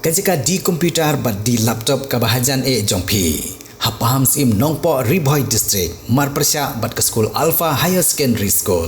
kajika di komputer bat di laptop kabahajan jongpi. Hapaham sim Nongpoh Bhoi district marpersya bat ke school Alpha Higher Secondary School.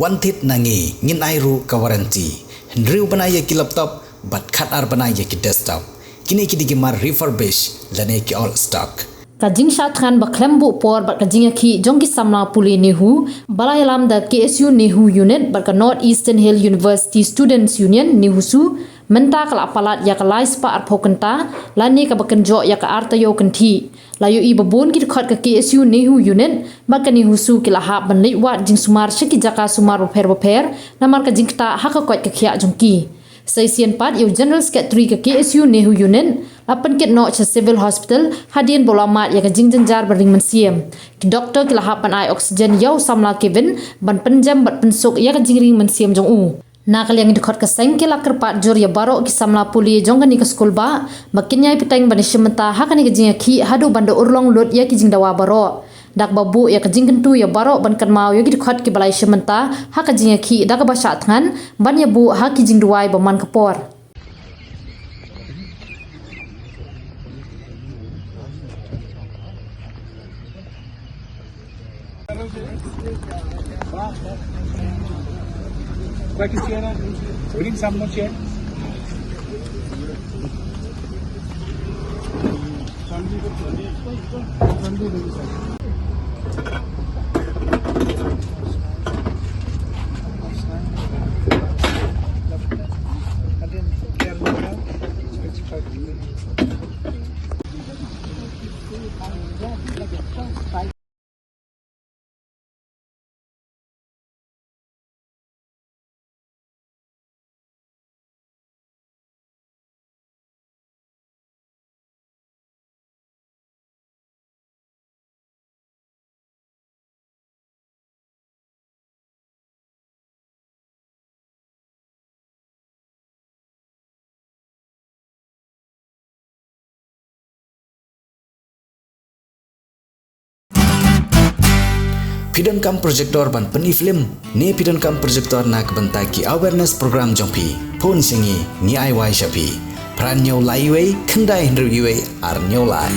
Wantit nangi ngin airu ka warranty. Hendriu banaya ki laptop bat khatar banaya ki desktop. Kini ki digimar refurbish lane ki all stock. Kajing syatkan baklembu por bat Jingiakhih jong ki samla puli Nehu balai lam da KSU Nehu unit bat ka North Eastern Hill University Students Union Nehu su menta kala apalat ya ka lais pa arpo kenta lani ka bakenjo ya ka Taiew Kynthih layu I babun ki khot ka KSU Nehu unit bat ka Nehu su ki lahap ban liwat jing sumar shiki jaka sumar beper namar ka jingta ha ka kot ka khia jongki Saisian pat iu General Secretary ke KSU Nehu unit lapan kit no cha civil hospital hadian bolamat ya ka jingjanjar bering mensiam ki doktor ki lahapan ai oksigen yau samla Kevin ban penjam bat pensuk ya ka jingring mensiam jong u nakal yang dikhot ka sengke la kerpat jor ya baro ki samla puli jong ka ni ka skul ba makin nyai pitang ban shementa ha ka ni ka Jingiakhih hadu banda urlong lut ya ki jingdawa baro dak babu ya ka jingkentu ya baro ban kan mau ya ki dikhot ki balai shementa ha ka Jingiakhih dak ba sha than ban ya bu ha ki jingduai ba man kapor Back in Sierra, bring some more chair. Pidon kam projector ban peni film ne pidon kam projector nak bentaki awareness program jongpi phun singi ni ai wai shapi pran nyau lai wei khandai hendru yue ar nyau lai